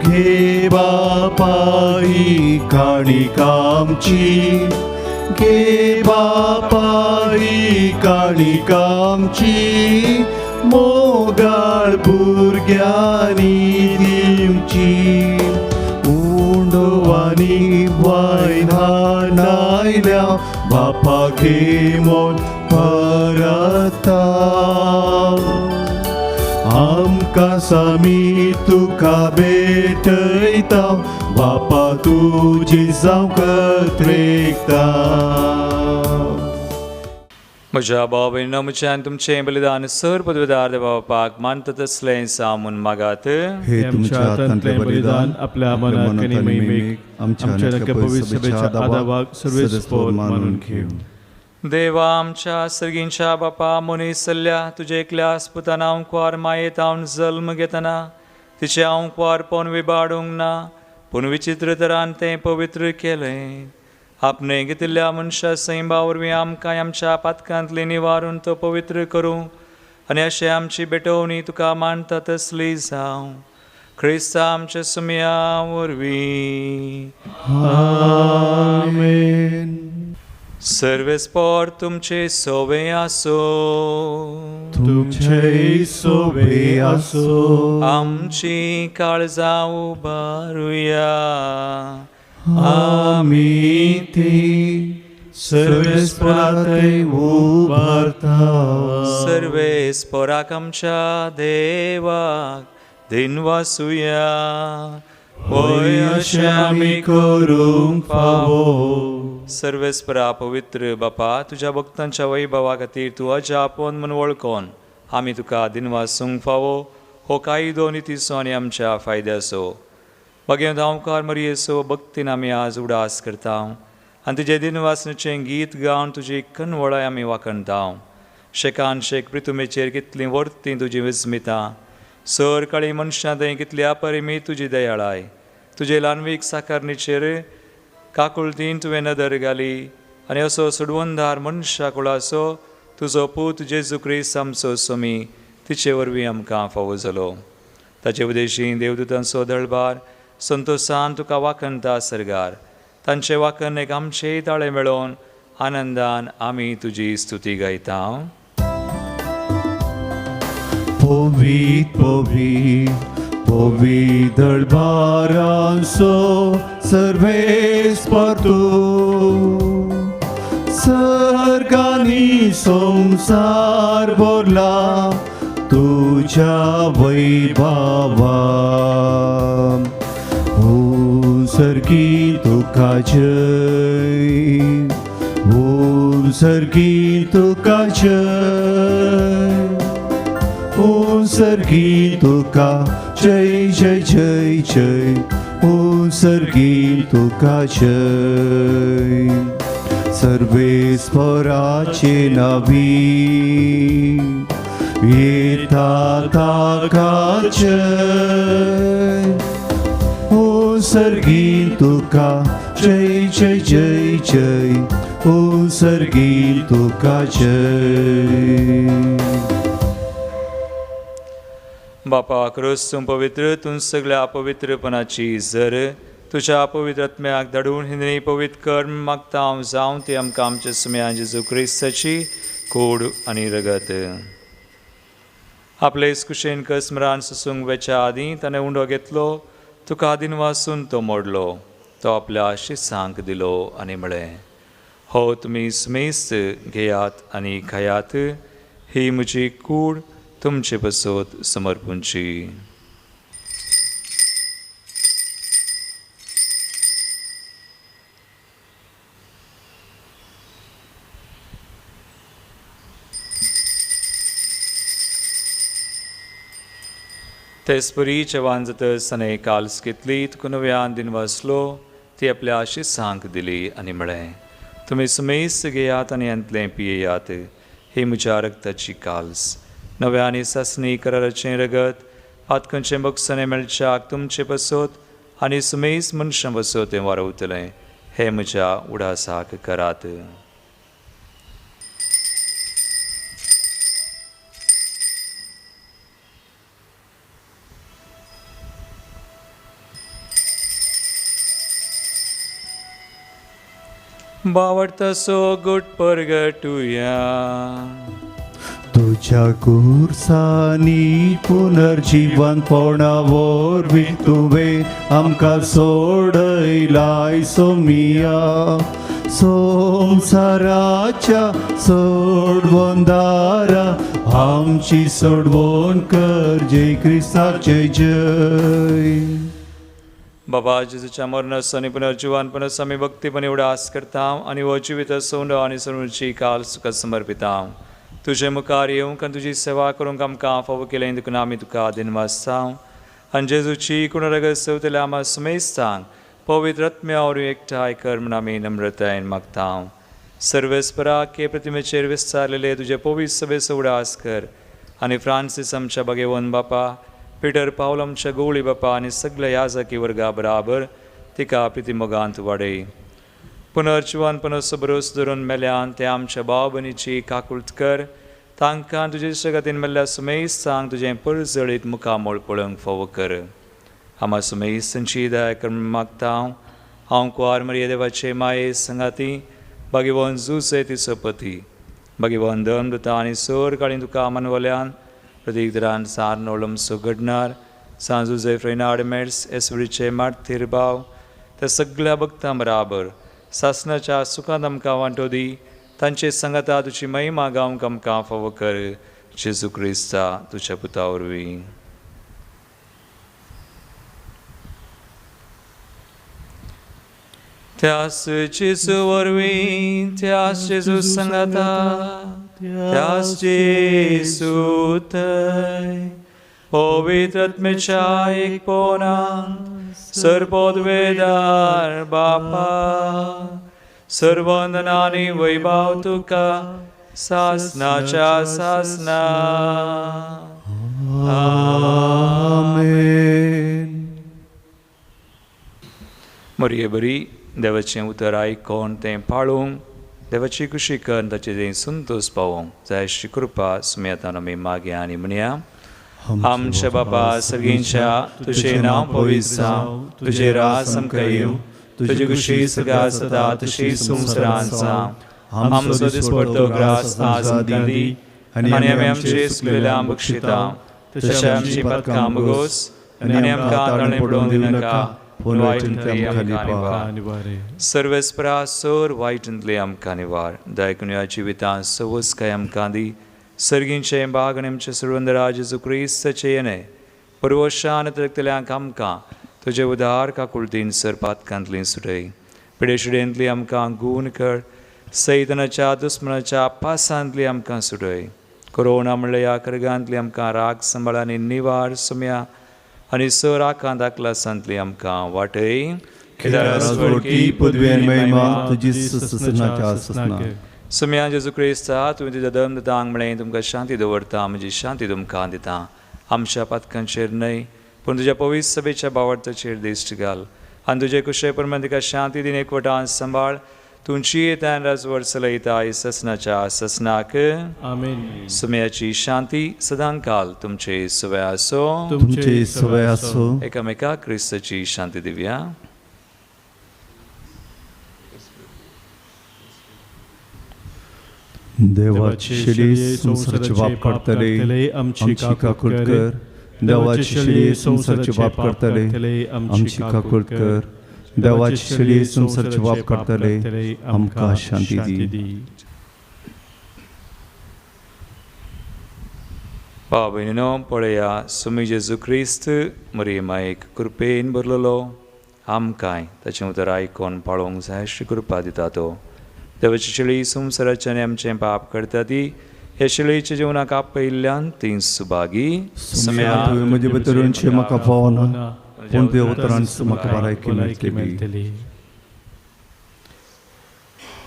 घे बापा ही काणिका आमची, घे बापा ही काणिका आमची, मोगाळ भुरग्यांनी दिवची उंडवानी वायना नायल्या बापाके मोल परता आमकां सामी तुका भेटयता बापा तुजी जावं रेखता म्हज्या भाव भयणीनो म्हज्यान तुमचें बलिदान सर पदवेदार देवापाक मानता तसलें सामून मागात. हे तुमच्या हातांतलें बलिदान आपल्या मनात आनी महिमेक आमच्या नक्की पवित्र सभेच्या आदाराक सर्वेस्पोर मानून घेव. देवा आमच्या सर्गींच्या बापा मनीसल्या तुजे एकल्या पुताना अंकवार मायेत हांव जल्म घेतना तिचे अंकवार पोवन विबाडूंक ना पूण विचित्र तरान तें पवित्र केलें. आपणे घेतिल्ल्या मनशा सैमा वरवीं आमकां आमच्या पातकांतली निवारून तो पवित्र करूं आनी अशें आमची बेटोवणी तुका मानता तसली जावं ख्रिस्ता आमच्या सुमया वरवीं. आमेन. सर्वेस्पोर तुमचे सोबे आसो. तुमचे सोबे आसो. आमची काळजां उबारुया. आमी ती सर्वेस्पराते उबारता. सर्वेस्पोराक आमच्या देवाक दिनवासुया. होय अशें आमी करूंक फावो. सर्वेस्परा पवित्र बापा तुज्या भक्तांच्या वैभवा खातीर तूं अजा आपोवन म्हूण वळखोन आमी तुका दिनवासूंक फावो हो कायदो नितीसो आनी आमच्या फायद्याचो. भगेन धांवकार मरियेसो भक्तीन आमी आज उडास करता आनी तुजे दिनवासनेचें गीत गावन तुजी कनवळाय आमी वाखणटा. शेकान शेक प्रितुमेचेर कितलीं वर्तीं तुजी विस्मिता. सर काळी मनशां थंय कितली अपरिमीत तुजी दयाळाय. तुजे ल्हानवीक साकारणीचेर काकुळतीन तुवें नदर घाली आनी असो सुडवंदार मनशा कुळाचो तुजो पूत जेजू क्रिस्त आमचो सोमी तिचे वरवीं आमकां फावो जालो. ताचे उदेशीं देवदूतांचो दळबार संतोशान तुका वाखणता सरगार. तांचे वाखण एक आमचेय ताळे मेळोवन आनंदान आमी तुजी स्तुती गायता. पोवीत पोवीत पोवीत दळबारांचो सर्वेस्पर तूं. सर्गांनी संसार भरला तुझ्या वैभवान. सर्गी तुका जय. सर्गी तुका जय. सर्गी तुका जय जय जय जय. सर्गी तुका जय. सर्वेस्पराचे नावी येता ताका जय. सर्गी तुका जय जय जय जय. सर्गी तुका जय. बापा क्रोस तूं पवित्र तूं सगळ्या अपवित्रपणाची झर तुझ्या पवित्र आत्म्याक धाडून हिंदनी पवित्र कर मागता हांव जावं ती आमकां आमच्या सुम्या जेजू क्रिस्ताची कूड आनी रगत. आपले कुशेन कसमरान सुसूंक वेच्या आदीं ताणें उंडो घेतलो तुका आदीन वासून तो मोडलो. तो आपल्या शिसांक दिलो आनी म्हळें हो तुमी सुमेस्त घेयात आनी खायात. ही म्हजी कूड तुमचे बसोत समर्पूंची. तेसपरी चेवान जातस ताणें काल्स घेतली तुका नव्यान दिन वाचलो ती आपल्या शिसांक दिली आनी म्हळें तुमी सुमेस्त घेयात आनी अंतलें पियेयात. ही म्हज्या रक्ताची काल्स नव्यानी सासणी कराराचें रगत आतखंयचें बक्षणें मेळच्याक तुमचे बसोत आनी सुमेस्त मनशां बसोत तें वारवतलें. हे म्हज्या उडासाक करात. बावडता सो गुट परगटुया. तुझ्या कुर्सानी पुनर्जीवनपणा वरवीं तुवें आमकां सोडयलाय सोमिया संसाराच्या सोडवंदारा आमची सोडवण कर जय क्रिस्ताचे जय. बाबा जेजूच्या मरणासनी पुनर्जीवानपणास आमी भक्तीपणे उडास करता आनी हो जिवीत सोंड आनी सोडूची काल सुखात समर्पिता. तुजे मुखार येवंक आनी तुजी सेवा करूंक आमकां फावो केलें देखून आमी तुका दिनवासता. आनी जेजूची कुणरगत सवतल्या आमा सुमेस्तांक पवित्र आत्म्यावर एकठांय कर म्हूण आमी नम्रतायेन मागता. सर्वेस्पराके प्रतिमेचेर विस्तारलेले तुजे पवित्र सभेचो उडास कर आनी फ्रांसीस आमच्या भगेवन बापा, पिटर पावल आमच्या गवळी बापा आनी सगळ्या याजकी वर्गा बराबर तिका प्रितीमोगांत वाडय. पुनर्जीवानपणाचो भरोस धरून मेल्यान ते आमच्या भाव भयणीची काकुळट कर. तांकां तुजे जगतीन मेल्ल्या सुमेस्तांक तुजें परजळीत मुखामोळ पळोवंक फावो कर. आमा सुमेस्तांची दया कर म्हूण मागता. हांव कुंवार मरिये देवाचे माये संगाती भगवान जुसे तिचो पती भगवान धर्मदूता आनी सोर काळी तुका मानवल्यान प्रतीक दरान सारनोळम घडणार सांजुजे फ्रेनाड मेड्स एसवडीचे मार्थीर भाव त्या सगळ्या भक्तां बराबर सासनाच्या सुखांत आमकां वांटो दी. तांचे संगता तुजी महिमा गावंक आमकां फावो कर. जेजू क्रिस्ता तुज्या पुता वरवीं. त्यास जेजू वरवीं त्यास जेजू संगता त्यास जेजू थंय पवित्र आत्म्याच्या एकपणान सर्वोद्वेदार बापा सर्वंदनानी वैभव तुका सासनाच्या सासना. आमेन. मरिये बरी देवाचें उतर आयकोन तें पाळूंक देवाची खुशी करून ताचे तें संतोष पावोंक जाय अशी कृपा सुमेतान आमी मागया आनी म्हणया. आमच्या बापा सर्गींच्या तुजें नांव पवित्र जावं, तुजें राज आमकां येवं, तुजी खुशी सदां सदा तशी संवसारांत जावं. आमचो दिसपडटो ग्रास आज आमकां दी आनी आमी आमचे चुकलेल्यांक बक्षिता तशें आमची पातकां बगोस आनी आमकां ताळें पडोवंक दिनाका पूण वायटांतली आमकां निवार. सर्वेस्परा सोर वायटांतली आमकां निवार. दयकून ह्या जिवितांत सवस्काय आमकां दी. सर्गींचे बाग आनी आमचे सुरवंदरा जेजू क्रिस्ताचे येणे परवशान तळकतल्यांक आमकां तुजे उदार काकुळटीन सरपातकांतली सुटय. पिडेशिडेंतली आमकां गूण कर. सैतानाच्या दुस्मनाच्या पासांतली आमकां सुटय. कोरोना म्हणल्या ह्या कर्गांतली आमकां राग सांबाळ आनी निवार सुम्या आनी सराकां दाखला सांतली आमकां वाटय. सुम्या जेजू क्रिस्ता तुवें तुज्या धर्मदूतांक म्हळें तुमकां शांती दवरता म्हजी शांती तुमकां दिता. आमच्या पातकांचेर न्हय पूण तुज्या पवित्र सभेच्या बावडताचेर दिश्ट घाल आनी तुजे कुशे प्रमाण तिका शांती दिन एकवटान सांबाळ. तुमची येतान राजवट चलयता ससनाच्या ससनाक. आमेन. सुम्याची शांती सदां काल तुमचे सवय आसो. तुमचे सवय आसो. एकामेकाक क्रिस्ताची शांती दिवया. देवाची शिडी संसाराचे बाप करतले आमची काकुळट कर. देवाची शिडी संसाराचे बाप करतले आमची काकुळट कर. देवाची शिडी संसाराचे बाप करतले आमकां शांती दी. भाव भयणीनो पळया सुमी जेजू क्रिस्त मरिये मायेक कृपेन भरलेलो आमकांय ताचें उतर आयकोन पाळोवंक जाय अशी कृपा दिता तो. देवाची शिळी संवसाराचें आनी आमचें पाप करता ती हे शिळेच्या जिवनाक आपयिल्ल्यान ती सुभागी. म्हजे भितरूनशें म्हाका पावना पूण देव उतरान म्हाका भलायकी मेळटली.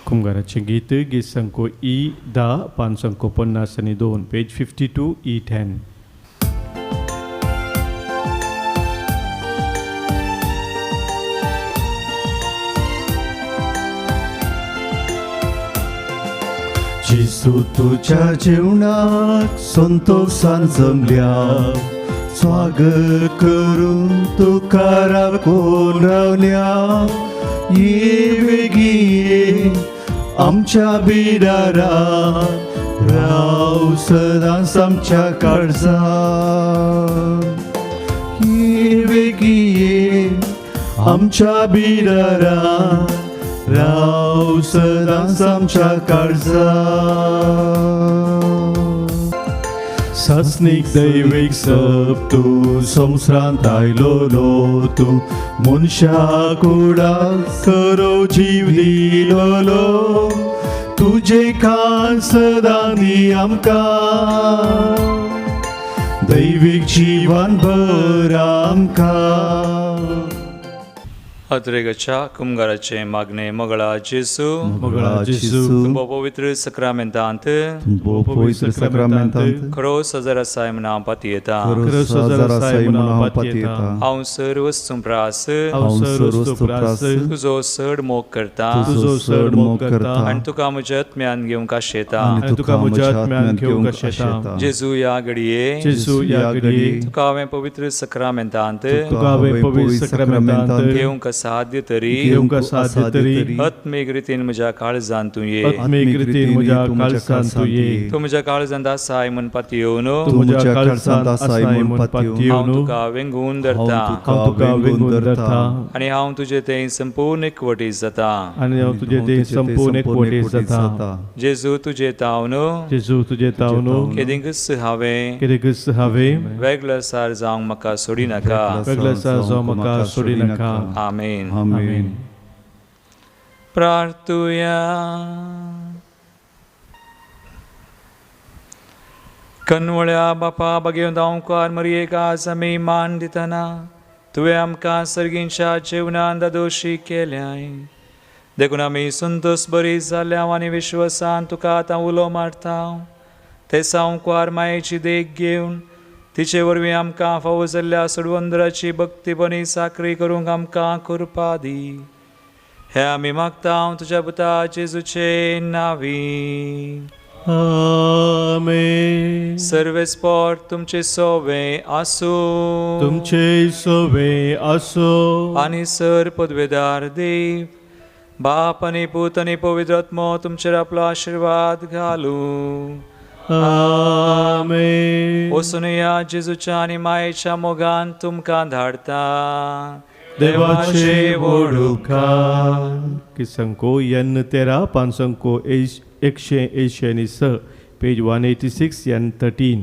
कुंभाराचें गीत गीत संको E10 पान संको 52 पेज 52 E10. जेजू तुझ्या जेवणाक संतोषान जमल्या स्वागत करून तुका राखून रावल्या. ये वेगी ये आमच्या बिडारात राव सदांच आमच्या काळजात हिरवेगिये आमच्या बिरारात राव सदांच आमच्या काळजात सासनीक दैवीक सप तू संवसारांत आयलोलो तू मनशाक उडाक करो जीव दिलोलो तुझे खान सदां दी आमकां दैवीक जीवन भर आमकां अद्रेगच्या कुमगाराचे मागणे मगळा जेसू मगळा जेसू तुंबो पवित्र सक्रामेंतांत तुंबो पवित्र सक्रामेंतांत खरो सजर आसाय म्हणा पातयेता खरो सजर आसाय म्हणा पातयेता हांव सर्वस्तु प्रास हांव सर्वस्तु प्रास तुजो चड मोग करता तुजो चड मोग करता आनी तुका म्हज्या आत्म्यान घेवंक आशेता आनी तुका म्हज्या आत्म्यान घेवंक आशेता जेजू या घडये जेजू या घडये तुका हांवें पवित्र सक्रामेंतांत तुका हांवें पवित्र सक्रामेंतांत घेवंक साध्य तरी घेवंक साध्य तरी आत्मीक रितीन म्हज्या काळजांत तूं ये आत्मीक रितीन म्हज्या काळजांत तूं ये तूं म्हज्या काळजांत आसाय म्हण पातयेवन तूं म्हज्या काळजांत आसाय म्हण हांव पातयेवन तुका वेंगून धरता हांव तुका वेंगून धरता आनी हांव तुजे थंय संपूर्ण एकवटीत जाता आनी हांव तुजे देह संपूर्ण एकवटीत जाता जेजू तुजे तावन जेजू तुजे तावन केदिंगस हांवें कितें हांवें वेगळसार जावंक म्हाका सोडी नाका वेगळसार जावं म्हाका सोडी नाका आमेन आमेन प्रार्थुया कन्वळ्या बापा बगेवन दावकार मरयेक आज आमी मान दितना तुवें आमकां सर्गींच्या जेवणांत दोशी केल्याय देखून आमी संतोश बरी जाल्या आनी विश्वासान तुका आतां उलो मारता ते सांवकार मायेची देख घेवन तिचे वरवीं आमकां फावो जाल्ल्या सडवंदराची भक्तीपणी साखरी करूंक आमकां कृपा दी हे आमी मागता तुज्या पुता जेजूचे नांवी आमेन सर्वेस्पोर तुमचे सोवे आसूं तुमचे सोवे आसो आनी सर पदवेदार देव बाप आनी पूत आनी पवित्र आत्मो तुमचेर आपलो आशिर्वाद घालूं आमेन वचून या जेजूच्या आनी मायेच्या मोगान तुमकां धाडता देवाचे वडुकार किसंको यन तेरा पांचंको 186 पेज 186 यन 13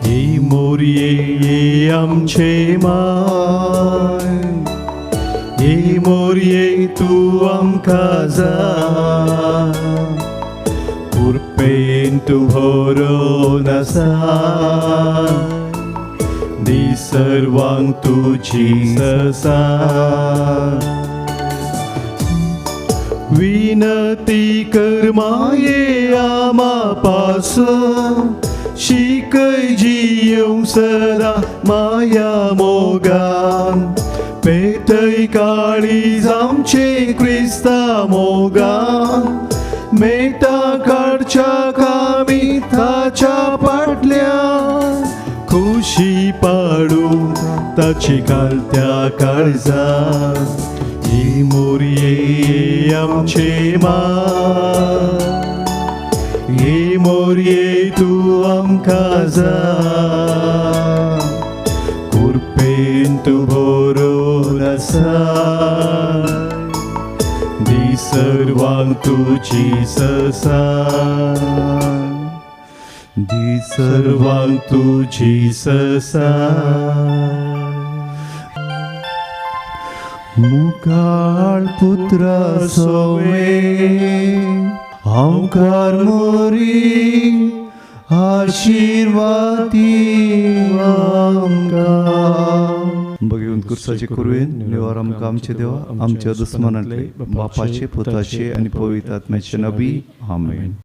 ये मोरिये ये आमचे माय ये मोरिये तू आमकां जा कुरपेन तू भरोन आसा दी सर्वांक तुजी ससा विनती कर माये आमा पासून शिकय जियेवंक सदा माया मोगान पेटय काळीज आमचे क्रिस्ता मोगान मेटा काडच्या कामी ताच्या फाटल्यान खुशी पाडू ताची घालत्या काळजांत ही मोरये आमचे माय ही मोरये तू आमकां जा कुरपेन तू भरोन आसा दी सर्वांक तुजी ससा दी सर्वांक तुजी ससा मुखार पुत्रा सोवे हांवकार मोरी आशीर्वादी आमकां भगवंत कुर्साचे कुरवेन निवार आमकां आमचे देवा आमच्या दुस्मनांतले बापाचे पुताचे आनी पवित्र आत्म्याचे नबी आमेन.